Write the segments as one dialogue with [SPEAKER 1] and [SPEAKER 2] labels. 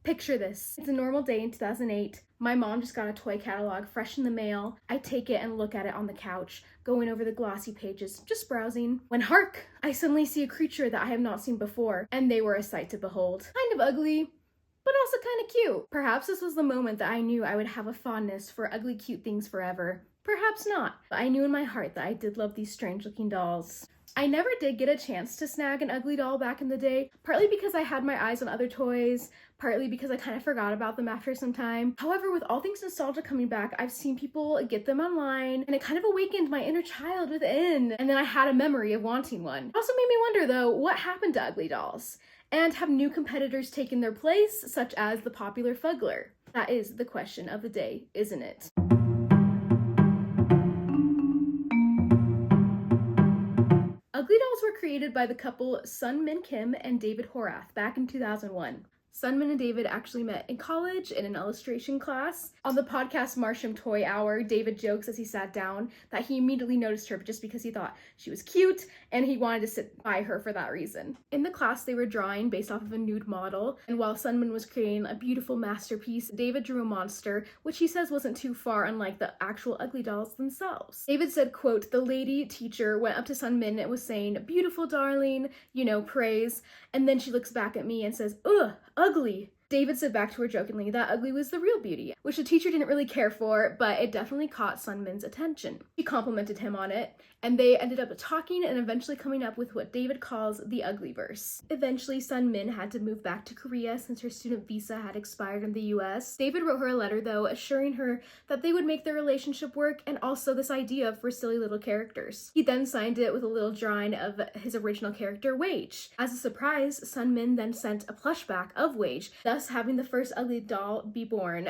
[SPEAKER 1] Picture this. It's a normal day in 2008. My mom just got a toy catalog fresh in the mail. I take it and look at it on the couch, going over the glossy pages, just browsing. When hark, I suddenly see a creature that I have not seen before, and they were a sight to behold. Kind of ugly, but also kind of cute. Perhaps this was the moment that I knew I would have a fondness for ugly cute things forever. Perhaps not, but I knew in my heart that I did love these strange looking dolls. I never did get a chance to snag an ugly doll back in the day, partly because I had my eyes on other toys, partly because I kind of forgot about them after some time. However, with all things nostalgia coming back, I've seen people get them online, and it kind of awakened my inner child within, and then I had a memory of wanting one. It also made me wonder though, what happened to ugly dolls? And have new competitors taken their place, such as the popular Fugler? That is the question of the day, isn't it? Ugly dolls were created by the couple Sunmin Kim and David Horath back in 2001. Sunmin and David actually met in college in an illustration class. On the podcast Marsham Toy Hour, David jokes as he sat down that he immediately noticed her just because he thought she was cute and he wanted to sit by her for that reason. In the class, they were drawing based off of a nude model, and while Sunmin was creating a beautiful masterpiece, David drew a monster, which he says wasn't too far unlike the actual ugly dolls themselves. David said, quote, "The lady teacher went up to Sunmin and was saying, 'Beautiful, darling,' praise, and then she looks back at me and says, 'Ugh, ugly.' David said back to her jokingly that ugly was the real beauty, which the teacher didn't really care for, but it definitely caught Sunmin's attention. She complimented him on it, and they ended up talking and eventually coming up with what David calls the Uglyverse. Eventually, Sunmin had to move back to Korea since her student visa had expired in the US. David wrote her a letter, though, assuring her that they would make their relationship work and also this idea for silly little characters. He then signed it with a little drawing of his original character, Wage. As a surprise, Sunmin then sent a plushback of Wage, thus having the first ugly doll be born.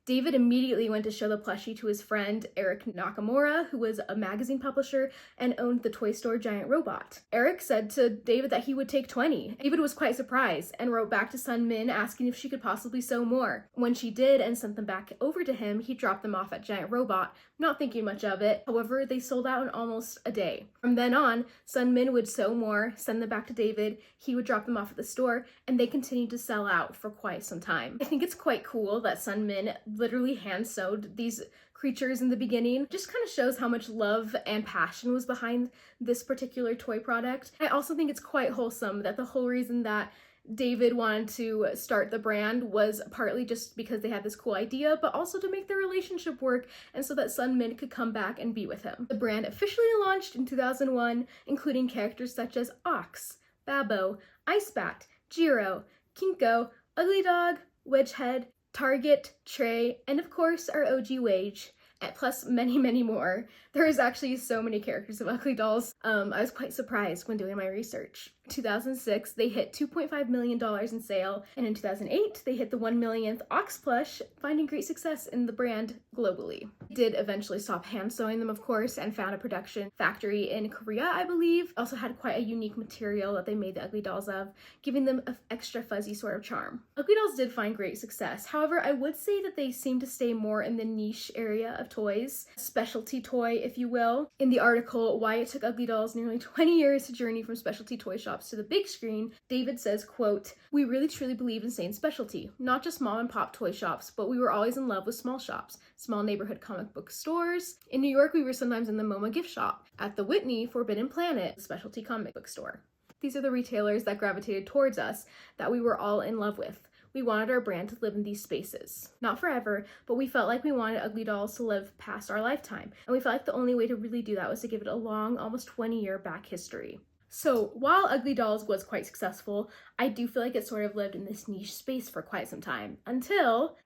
[SPEAKER 1] David immediately went to show the plushie to his friend Eric Nakamura, who was a magazine publisher and owned the toy store Giant Robot. Eric said to David that he would take 20. David was quite surprised and wrote back to Sunmin asking if she could possibly sew more. When she did and sent them back over to him, he dropped them off at Giant Robot, not thinking much of it. However, they sold out in almost a day. From then on, Sunmin would sew more, send them back to David, he would drop them off at the store, and they continued to sell out for quite some time. I think it's quite cool that Sunmin literally hand sewed these creatures in the beginning. Just kind of shows how much love and passion was behind this particular toy product. I also think it's quite wholesome that the whole reason that David wanted to start the brand was partly just because they had this cool idea, but also to make their relationship work and so that Sunmin could come back and be with him. The brand officially launched in 2001, including characters such as Ox, Babbo, Icebat, Jiro, Kinko, Ugly Dog, Wedgehead, Target, Trey, and of course our OG Wage, plus many, many more. There is actually so many characters of Ugly Dolls. I was quite surprised when doing my research. In 2006, they hit $2.5 million in sale, and in 2008, they hit the 1 millionth Ox plush, finding great success in the brand globally. They did eventually stop hand sewing them, of course, and found a production factory in Korea, I believe. Also had quite a unique material that they made the Ugly Dolls of, giving them an extra fuzzy sort of charm. Ugly Dolls did find great success. However, I would say that they seem to stay more in the niche area of toys, specialty toy, if you will. In the article, Why It Took Ugly Dolls Nearly 20 Years to Journey from Specialty Toy Shops to the Big Screen, David says, quote, "We really truly believe in saying specialty, not just mom and pop toy shops, but we were always in love with small shops, small neighborhood comic book stores. In New York, we were sometimes in the MoMA gift shop, at the Whitney Forbidden Planet, specialty comic book store. These are the retailers that gravitated towards us that we were all in love with. We wanted our brand to live in these spaces. Not forever, but we felt like we wanted Ugly Dolls to live past our lifetime, and we felt like the only way to really do that was to give it a long, almost 20-year back history." So while Ugly Dolls was quite successful, I do feel like it sort of lived in this niche space for quite some time, until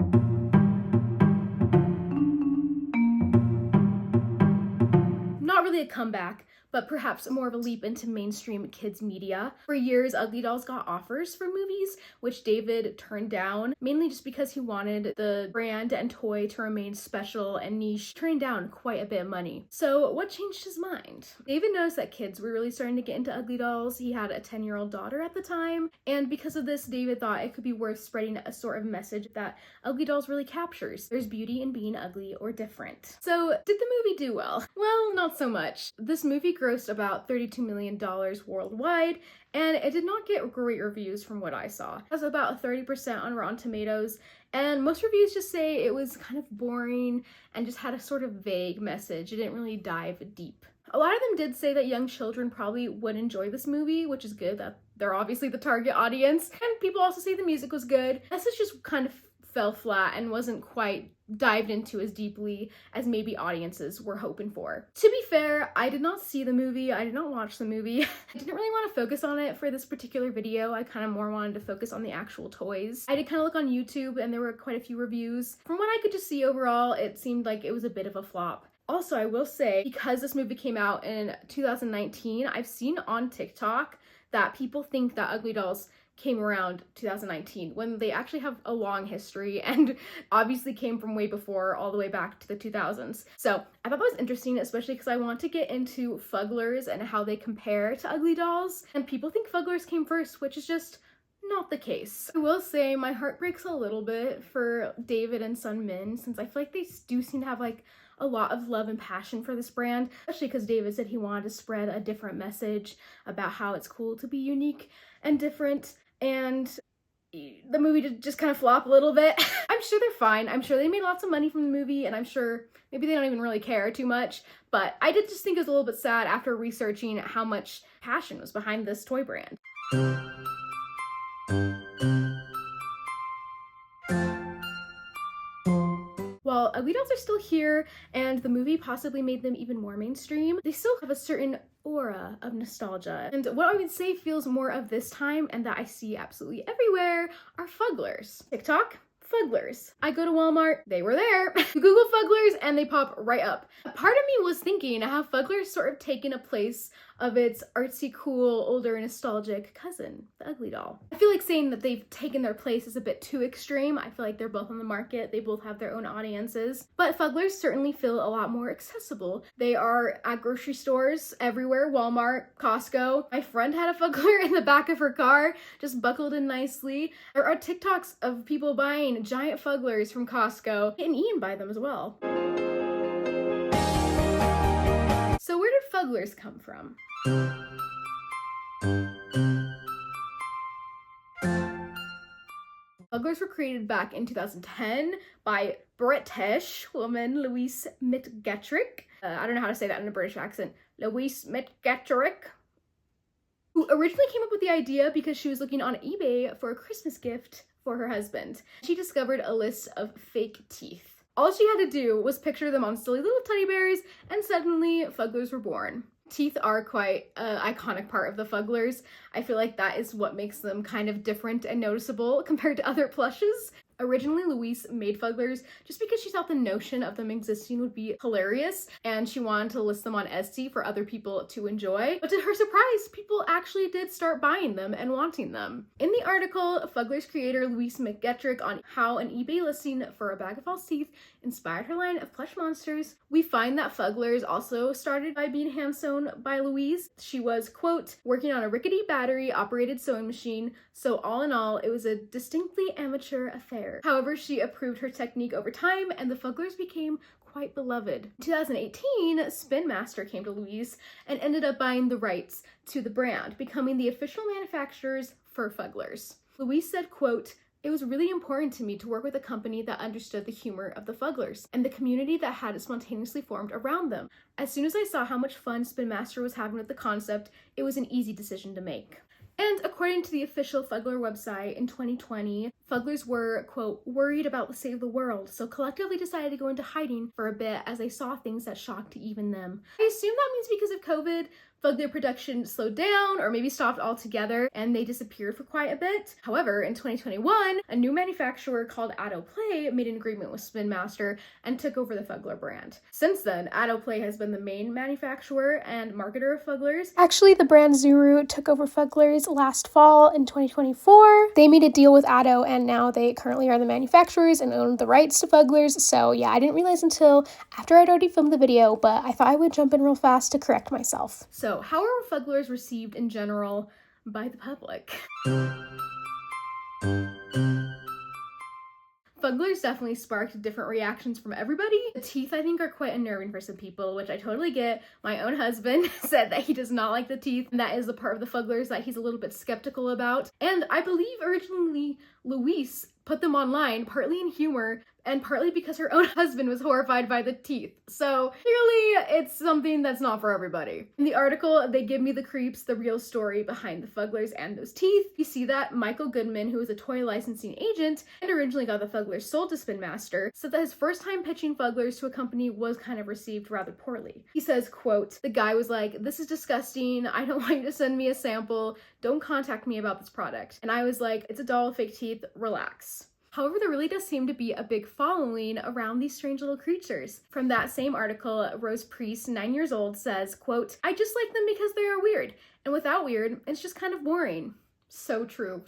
[SPEAKER 1] not really a comeback, but perhaps more of a leap into mainstream kids media. For years, Ugly Dolls got offers for movies, which David turned down, mainly just because he wanted the brand and toy to remain special and niche, turning down quite a bit of money. So what changed his mind? David noticed that kids were really starting to get into Ugly Dolls. He had a 10-year-old daughter at the time, and because of this, David thought it could be worth spreading a sort of message that Ugly Dolls really captures. There's beauty in being ugly or different. So did the movie do well? Well, not so much. This movie grossed about $32 million worldwide, and it did not get great reviews from what I saw. It has about 30% on Rotten Tomatoes, and most reviews just say it was kind of boring and just had a sort of vague message. It didn't really dive deep. A lot of them did say that young children probably would enjoy this movie, which is good, that they're obviously the target audience. And people also say the music was good. This is just kind of fell flat and wasn't quite dived into as deeply as maybe audiences were hoping for. To be fair, I did not see the movie, I did not watch the movie. I didn't really want to focus on it for this particular video. I kind of more wanted to focus on the actual toys. I did kind of look on YouTube and there were quite a few reviews. From what I could just see overall, it seemed like it was a bit of a flop. Also, I will say, because this movie came out in 2019, I've seen on TikTok that people think that Ugly Dolls came around 2019 when they actually have a long history and obviously came from way before, all the way back to the 2000s. So I thought that was interesting, especially because I want to get into Fuglers and how they compare to Ugly Dolls. And people think Fuglers came first, which is just not the case. I will say my heart breaks a little bit for David and Sun Min, since I feel like they do seem to have like a lot of love and passion for this brand, especially because David said he wanted to spread a different message about how it's cool to be unique and different, and the movie did just kind of flop a little bit. I'm sure they're fine. I'm sure they made lots of money from the movie, and I'm sure maybe they don't even really care too much, but I did just think it was a little bit sad after researching how much passion was behind this toy brand. While Ugly Dolls are still here and the movie possibly made them even more mainstream, they still have a certain aura of nostalgia. And what I would say feels more of this time and that I see absolutely everywhere are Fuglers. TikTok, Fuglers. I go to Walmart, they were there. Google Fuglers and they pop right up. Part of me was thinking how Fuglers sort of taken a place of its artsy, cool, older, nostalgic cousin, the Ugly Doll. I feel like saying that they've taken their place is a bit too extreme. I feel like they're both on the market, they both have their own audiences, but Fuglers certainly feel a lot more accessible. They are at grocery stores everywhere, Walmart, Costco. My friend had a Fugler in the back of her car, just buckled in nicely. There are TikToks of people buying giant Fuglers from Costco, and Ian buy them as well. So where did Fuglers come from? Fuglers were created back in 2010 by British woman Louise McGettrick. I don't know how to say that in a British accent. Louise McGettrick, who originally came up with the idea because she was looking on eBay for a Christmas gift for her husband. She discovered a list of fake teeth. All she had to do was picture them on silly little teddy bears, and suddenly Fuglers were born. Teeth are quite an iconic part of the Fuglers. I feel like that is what makes them kind of different and noticeable compared to other plushes. Originally, Louise made Fuglers just because she thought the notion of them existing would be hilarious, and she wanted to list them on Etsy for other people to enjoy. But to her surprise, people actually did start buying them and wanting them. In the article, Fuglers creator Louise McGettrick on how an eBay listing for a bag of false teeth inspired her line of plush monsters, we find that Fuglers also started by being hand-sewn by Louise. She was, quote, working on a rickety battery-operated sewing machine, so all in all, it was a distinctly amateur affair. However, she improved her technique over time, and the Fuglers became quite beloved. In 2018, Spin Master came to Louise and ended up buying the rights to the brand, becoming the official manufacturers for Fuglers. Louise said, quote, "It was really important to me to work with a company that understood the humor of the Fuglers and the community that had spontaneously formed around them. As soon as I saw how much fun Spin Master was having with the concept, it was an easy decision to make." And according to the official Fugler website, in 2020, Fuglers were, quote, worried about the state of the world, so collectively decided to go into hiding for a bit as they saw things that shocked even them. I assume that means because of COVID, Fugler production slowed down or maybe stopped altogether and they disappeared for quite a bit. However, in 2021, a new manufacturer called Addo Play made an agreement with Spin Master and took over the Fugler brand. Since then, Addo Play has been the main manufacturer and marketer of Fuglers.
[SPEAKER 2] Actually, the brand Zuru took over Fuglers last fall in 2024. They made a deal with Addo and now they currently are the manufacturers and own the rights to Fuglers. So yeah, I didn't realize until after I'd already filmed the video, but I thought I would jump in real fast to correct myself.
[SPEAKER 1] So how are Fuglers received in general by the public? Fuglers Fuglers definitely sparked different reactions from everybody. The teeth, I think, are quite unnerving for some people, which I totally get. My own husband said that he does not like the teeth, and that is the part of the Fuglers that he's a little bit skeptical about. And I believe originally Louise put them online, partly in humor, and partly because her own husband was horrified by the teeth. So clearly it's something that's not for everybody. In the article, they give me the creeps, the real story behind the Fuglers and those teeth. You see that Michael Goodman, who is a toy licensing agent and originally got the Fuglers sold to Spin Master, said that his first time pitching Fuglers to a company was kind of received rather poorly. He says, quote, "The guy was like, 'This is disgusting. I don't want you to send me a sample. Don't contact me about this product.' And I was like, 'It's a doll with fake teeth. Relax.'" However, there really does seem to be a big following around these strange little creatures. From that same article, Rose Priest, 9 years old, says, quote, "I just like them because they are weird. And without weird, it's just kind of boring." So true,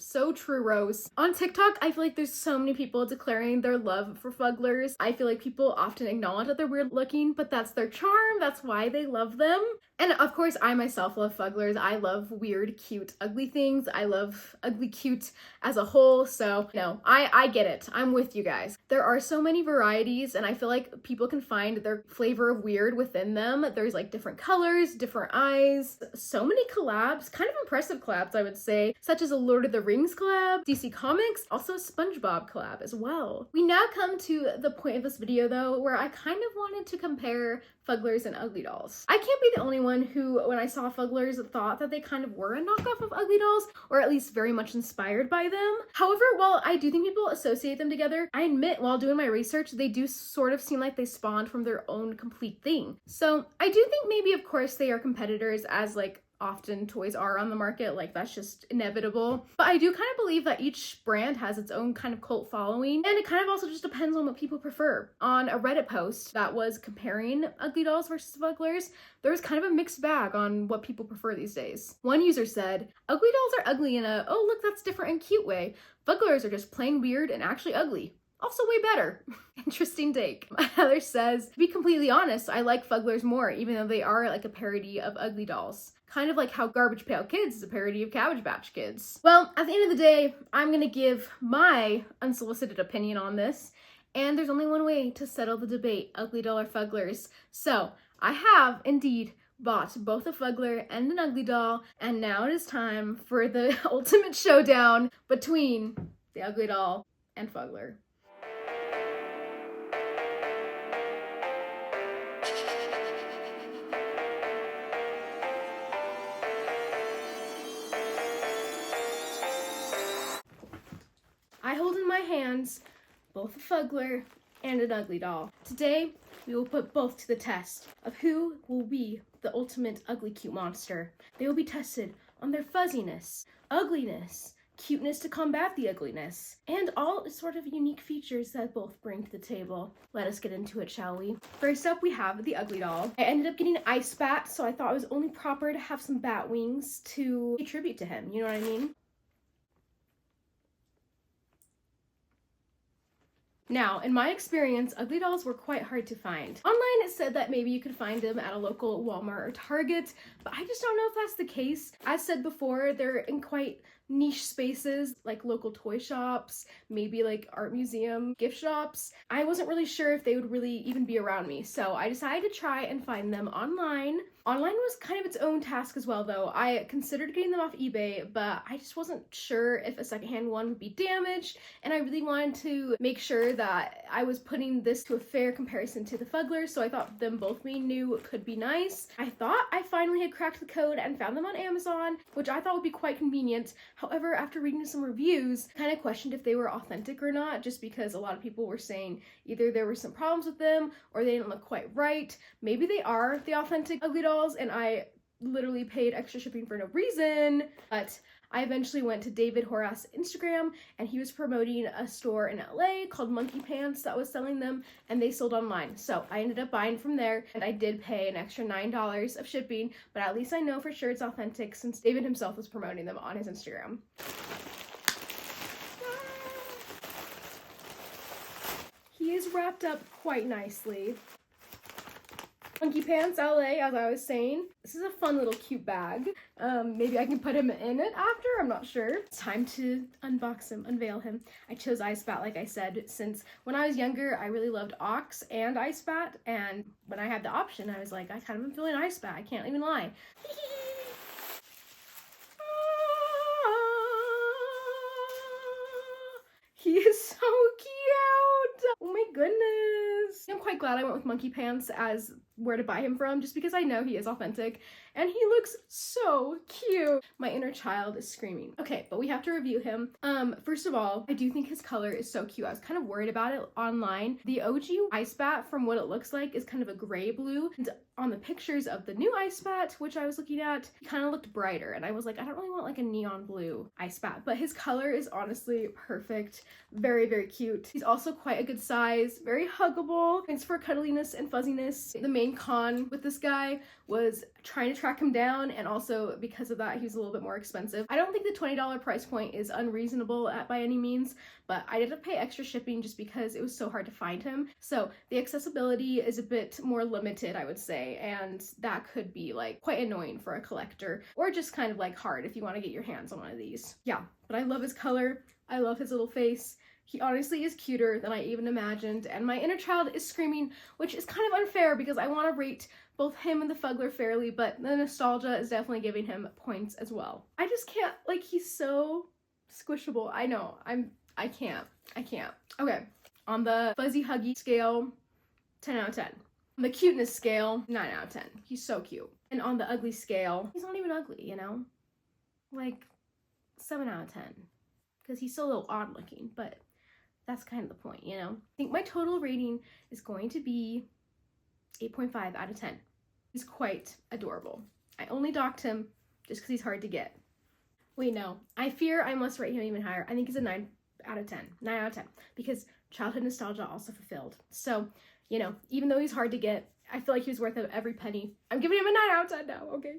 [SPEAKER 1] Rose. On TikTok, I feel like there's so many people declaring their love for Fuglers. I feel like people often acknowledge that they're weird looking, but that's their charm. That's why they love them. And of course, I myself love Fuglers. I love weird, cute, ugly things. I love ugly, cute as a whole. So, I get it. I'm with you guys. There are so many varieties, and I feel like people can find their flavor of weird within them. There's like different colors, different eyes, so many collabs, kind of impressive collabs, I would say, such as a Lord of the Rings collab, DC Comics, also a SpongeBob collab as well. We now come to the point of this video though, where I kind of wanted to compare Fuglers and Ugly Dolls. I can't be the only one who, when I saw Fuglers, thought that they kind of were a knockoff of Ugly Dolls, or at least very much inspired by them. However, while I do think people associate them together, I admit while doing my research, they do sort of seem like they spawned from their own complete thing. So I do think maybe, of course, they are competitors, as like often toys are on the market, like that's just inevitable. But I do kind of believe that each brand has its own kind of cult following, and it kind of also just depends on what people prefer. On a Reddit post that was comparing Ugly Dolls versus Fuglers, there was kind of a mixed bag on what people prefer these days. One user said, "Ugly Dolls are ugly in a, oh look, that's different and cute way. Fuglers are just plain weird and actually ugly. Also way better." Interesting take. Another says, "To be completely honest, I like Fuglers more, even though they are like a parody of Ugly Dolls. Kind of like how Garbage Pail Kids is a parody of Cabbage Patch Kids." Well, at the end of the day, I'm gonna give my unsolicited opinion on this, and there's only one way to settle the debate, Ugly Doll or Fuglers. So, I have indeed bought both a Fugler and an Ugly Doll, and now it is time for the ultimate showdown between the Ugly Doll and Fugler. I hold in my hands both a Fugler and an Ugly Doll. Today, we will put both to the test of who will be the ultimate ugly cute monster. They will be tested on their fuzziness, ugliness, cuteness to combat the ugliness, and all sort of unique features that both bring to the table. Let us get into it, shall we? First up, we have the Ugly Doll. I ended up getting Ice Bat, so I thought it was only proper to have some bat wings to pay tribute to him, you know what I mean? Now, in my experience, Ugly Dolls were quite hard to find. Online, it said that maybe you could find them at a local Walmart or Target, but I just don't know if that's the case. As said before, they're in quite niche spaces, like local toy shops, maybe like art museum, gift shops. I wasn't really sure if they would really even be around me, so I decided to try and find them online. Online was kind of its own task as well, though. I considered getting them off eBay, but I just wasn't sure if a secondhand one would be damaged, and I really wanted to make sure that I was putting this to a fair comparison to the Fuglers, so I thought them both being new could be nice. I thought I finally had cracked the code and found them on Amazon, which I thought would be quite convenient. However, after reading some reviews, I kind of questioned if they were authentic or not, just because a lot of people were saying either there were some problems with them or they didn't look quite right. Maybe they are the authentic Ugly Dolls, and I literally paid extra shipping for no reason, but I eventually went to David Horath's Instagram, and he was promoting a store in LA called Monkey Pants that was selling them, and they sold online. So I ended up buying from there, and I did pay an extra $9 of shipping, but at least I know for sure it's authentic since David himself was promoting them on his Instagram. He is wrapped up quite nicely. Monkey Pants LA, as I was saying. This is a fun little cute bag. Maybe I can put him in it after, I'm not sure. It's time to unbox him, unveil him. I chose Ice Bat, like I said, since when I was younger, I really loved Ox and Ice Bat, and when I had the option, I was like, I kind of am feeling Ice Bat, I can't even lie. He is so cute! Oh my goodness! I'm quite glad I went with Monkey Pants as where to buy him from, just because I know he is authentic, and he looks so cute! My inner child is screaming. Okay, but we have to review him. First of all, I do think his color is so cute. I was kind of worried about it online. The OG Ice Bat, from what it looks like, is kind of a gray blue, and on the pictures of the new Ice Bat, which I was looking at, he kind of looked brighter, and I was like, I don't really want like a neon blue Ice Bat, but his color is honestly perfect. Very, very cute. He's also quite a good size, very huggable. Thanks for cuddliness and fuzziness. The main con with this guy was trying to track him down, and also because of that, he was a little bit more expensive. I don't think the $20 price point is unreasonable by any means, but I did have to pay extra shipping just because it was so hard to find him. So the accessibility is a bit more limited, I would say, and that could be like quite annoying for a collector, or just kind of like hard if you want to get your hands on one of these. Yeah, but I love his color. I love his little face. He honestly is cuter than I even imagined, and my inner child is screaming, which is kind of unfair because I want to rate both him and the Fugler fairly, but the nostalgia is definitely giving him points as well. I just can't, like, he's so squishable. I know, I can't. Okay, on the fuzzy huggy scale, 10 out of 10. On the cuteness scale, 9 out of 10. He's so cute. And on the ugly scale, he's not even ugly, you know? Like, 7 out of 10. Because he's still a little odd looking, but that's kind of the point, you know? I think my total rating is going to be 8.5 out of 10. He's quite adorable. I only docked him just because he's hard to get. Wait, no. I fear I must rate him even higher. I think he's a 9 out of 10. 9 out of 10. Because childhood nostalgia also fulfilled. So, you know, even though he's hard to get, I feel like he was worth every penny. I'm giving him a 9 out of 10 now, okay?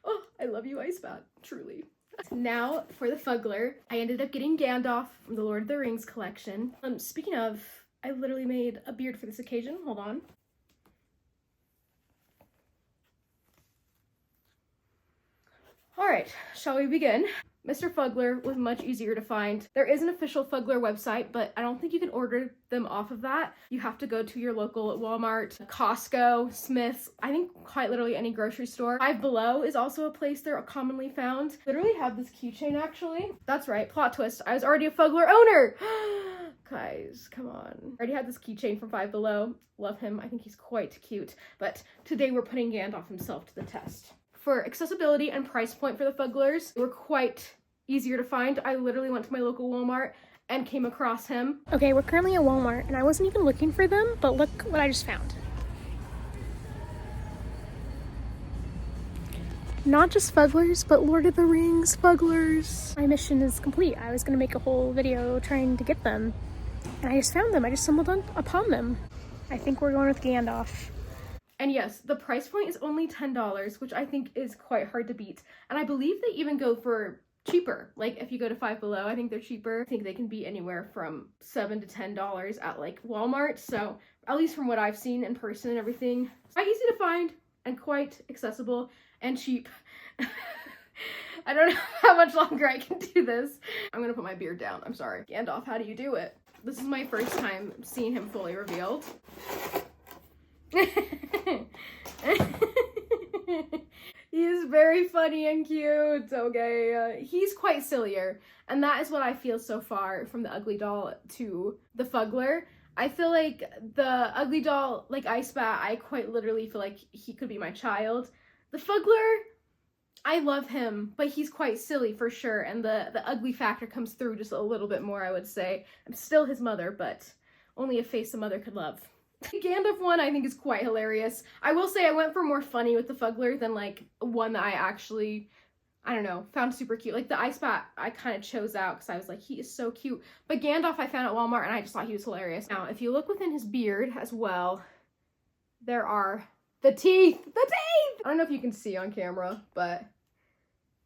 [SPEAKER 1] Oh, I love you, Ice Bat. Truly. Now for the Fugler, I ended up getting Gandalf from the Lord of the Rings collection. Speaking of, I literally made a beard for this occasion. Hold on. Alright, shall we begin? Mr. Fugler was much easier to find. There is an official Fugler website, but I don't think you can order them off of that. You have to go to your local Walmart, Costco, Smith's, I think quite literally any grocery store. Five Below is also a place they're commonly found. Literally have this keychain actually. That's right, plot twist. I was already a Fugler owner! Guys, come on. I already had this keychain from Five Below. Love him, I think he's quite cute. But today we're putting Gandalf himself to the test. For accessibility and price point for the Fuglers, they were quite easier to find. I literally went to my local Walmart and came across him.
[SPEAKER 2] Okay, we're currently at Walmart, and I wasn't even looking for them, but look what I just found. Not just Fuglers, but Lord of the Rings Fuglers. My mission is complete. I was gonna make a whole video trying to get them, and I just found them. I just stumbled upon them. I think we're going with Gandalf.
[SPEAKER 1] And yes, the price point is only $10, which I think is quite hard to beat. And I believe they even go for cheaper. Like if you go to Five Below, I think they're cheaper. I think they can be anywhere from $7 to $10 at like Walmart. So at least from what I've seen in person and everything, it's quite easy to find and quite accessible and cheap. I don't know how much longer I can do this. I'm gonna put my beard down. I'm sorry. Gandalf, how do you do it? This is my first time seeing him fully revealed. He's very funny and cute, okay? He's quite sillier, and that is what I feel so far from the Ugly Doll to the Fugler. I feel like the Ugly Doll, like Ice Bat, I quite literally feel like he could be my child. The Fugler, I love him, but he's quite silly for sure, and the ugly factor comes through just a little bit more, I would say. I'm still his mother, but only a face a mother could love. The Gandalf one I think is quite hilarious. I will say I went for more funny with the Fugler than like one that I actually, I don't know, found super cute. Like the Ice Bat I kind of chose out because I was like, he is so cute. But Gandalf I found at Walmart and I just thought he was hilarious. Now, if you look within his beard as well, there are the teeth! The teeth! I don't know if you can see on camera, but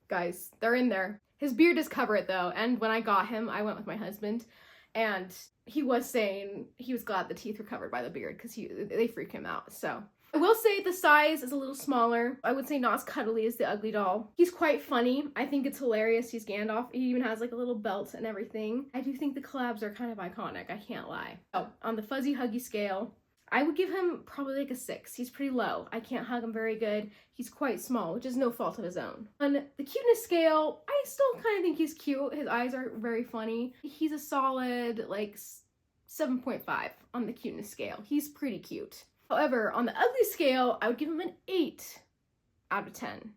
[SPEAKER 1] guys, they're in there. His beard does cover it though, and when I got him, I went with my husband, and he was saying he was glad the teeth were covered by the beard because they freak him out. So I will say the size is a little smaller. I would say not as cuddly as the Ugly Doll. He's quite funny. I think it's hilarious. He's Gandalf. He even has like a little belt and everything. I do think the collabs are kind of iconic. I can't lie. Oh, on the fuzzy huggy scale, I would give him probably like a 6. He's pretty low. I can't hug him very good. He's quite small, which is no fault of his own. On the cuteness scale, I still kind of think he's cute. His eyes are very funny. He's a solid like 7.5 on the cuteness scale. He's pretty cute. However, on the ugly scale, I would give him an 8 out of 10.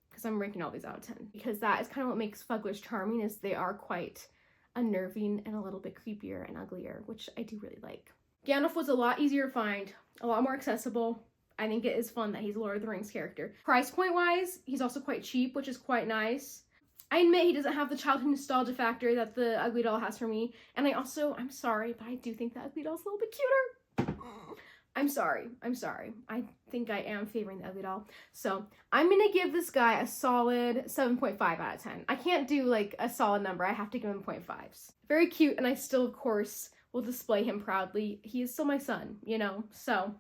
[SPEAKER 1] Because I'm ranking all these out of 10. Because that is kind of what makes Fuglers charming, is they are quite unnerving and a little bit creepier and uglier, which I do really like. Gandalf was a lot easier to find, a lot more accessible. I think it is fun that he's a Lord of the Rings character. Price point wise, he's also quite cheap, which is quite nice. I admit he doesn't have the childhood nostalgia factor that the Ugly Doll has for me. And I'm sorry, but I do think the Ugly Doll's a little bit cuter. I'm sorry. I think I am favoring the Ugly Doll. So I'm gonna give this guy a solid 7.5 out of 10. I can't do like a solid number. I have to give him 0.5s. Very cute, and I still, of course, will display him proudly. He is still my son, you know, so.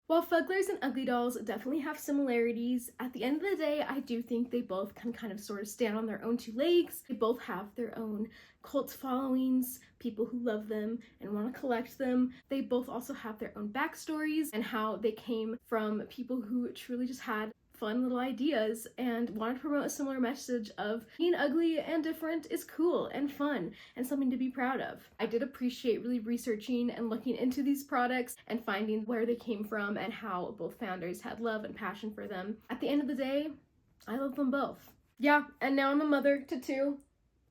[SPEAKER 1] While Fuglers and Ugly Dolls definitely have similarities, at the end of the day, I do think they both can kind of sort of stand on their own 2 legs. They both have their own cult followings, people who love them and want to collect them. They both also have their own backstories and how they came from people who truly just had fun little ideas and wanted to promote a similar message of being ugly and different is cool and fun and something to be proud of. I did appreciate really researching and looking into these products and finding where they came from and how both founders had love and passion for them. At the end of the day, I love them both. Yeah, and now I'm a mother to 2.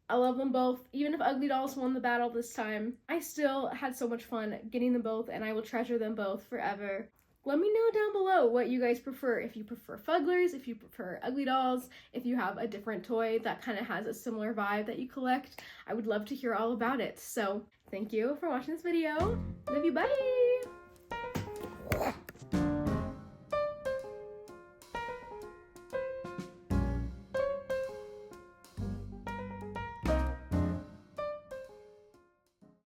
[SPEAKER 1] I love them both. Even if Ugly Dolls won the battle this time, I still had so much fun getting them both, and I will treasure them both forever. Let me know down below what you guys prefer. If you prefer Fuglers, if you prefer Ugly Dolls, if you have a different toy that kind of has a similar vibe that you collect, I would love to hear all about it. So thank you for watching this video. Love you, bye!